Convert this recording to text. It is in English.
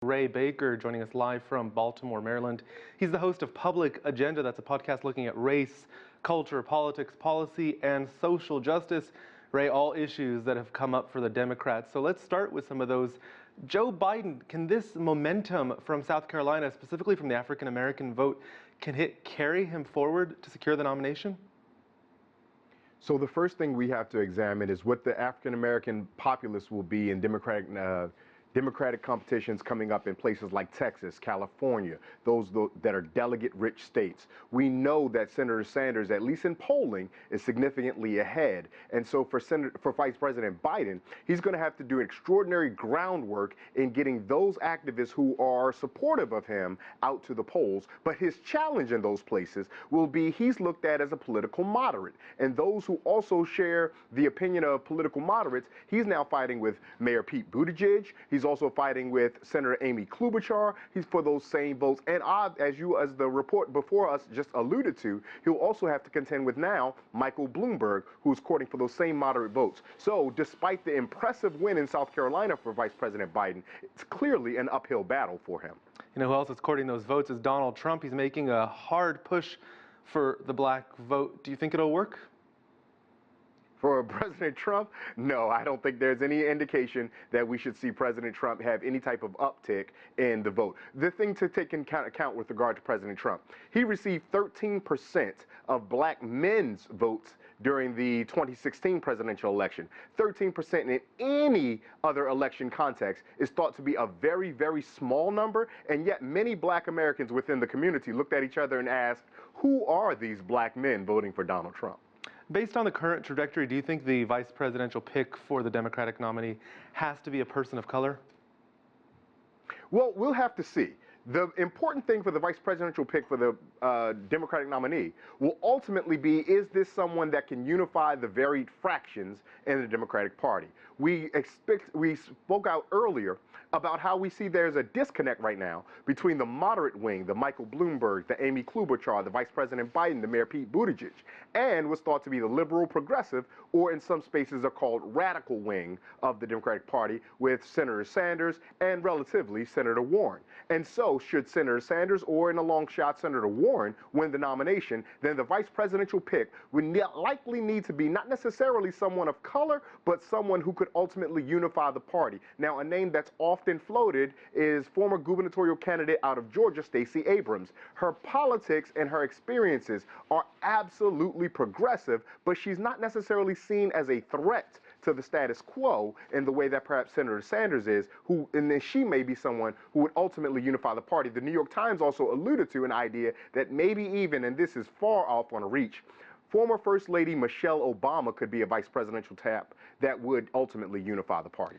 Ray Baker joining us live from Baltimore, Maryland. He's the host of Public Agenda. That's a podcast looking at race, culture, politics, policy, and social justice. Ray, all issues that have come up for the Democrats. So let's start with some of those. Joe Biden, can this momentum from South Carolina, specifically from the African-American vote, can it carry him forward to secure the nomination? So the first thing we have to examine is what the African-American populace will be in Democratic competitions coming up in places like Texas, California, those that are delegate-rich states. We know that Senator Sanders, at least in polling, is significantly ahead. And so for Vice President Biden, he's going to have to do extraordinary groundwork in getting those activists who are supportive of him out to the polls. But his challenge in those places will be he's looked at as a political moderate. And those who also share the opinion of political moderates, he's now fighting with Mayor Pete Buttigieg. He's also fighting with Senator Amy Klobuchar. He's for those same votes. And as the report before us just alluded to, he'll also have to contend with now Michael Bloomberg, who's courting for those same moderate votes. So despite the impressive win in South Carolina for Vice President Biden, it's clearly an uphill battle for him. You know who else is courting those votes is Donald Trump. He's making a hard push for the black vote. Do you think it'll work? For President Trump, no, I don't think there's any indication that we should see President Trump have any type of uptick in the vote. The thing to take into account with regard to President Trump, he received 13% of black men's votes during the 2016 presidential election. 13% in any other election context is thought to be a very, very small number, and yet many black Americans within the community looked at each other and asked, who are these black men voting for Donald Trump? Based on the current trajectory, do you think the vice presidential pick for the Democratic nominee has to be a person of color? Well, we'll have to see. The important thing for the vice presidential pick for the Democratic nominee will ultimately be, is this someone that can unify the varied fractions in the Democratic Party? We spoke out earlier about how we see there's a disconnect right now between the moderate wing, the Michael Bloomberg, the Amy Klobuchar, the Vice President Biden, the Mayor Pete Buttigieg, and what's thought to be the liberal progressive, or in some spaces are called radical wing of the Democratic Party, with Senator Sanders and relatively Senator Warren. And so should Senator Sanders or in a long shot Senator Warren win the nomination, then the vice presidential pick would likely need to be not necessarily someone of color, but someone who could ultimately unify the party. Now, a name that's often floated is former gubernatorial candidate out of Georgia, Stacey Abrams. Her politics and her experiences are absolutely progressive, but she's not necessarily seen as a threat to the status quo in the way that perhaps Senator Sanders is, and then she may be someone who would ultimately unify the party. The New York Times also alluded to an idea that maybe even, and this is far off on a reach, former First Lady Michelle Obama could be a vice presidential tap that would ultimately unify the party.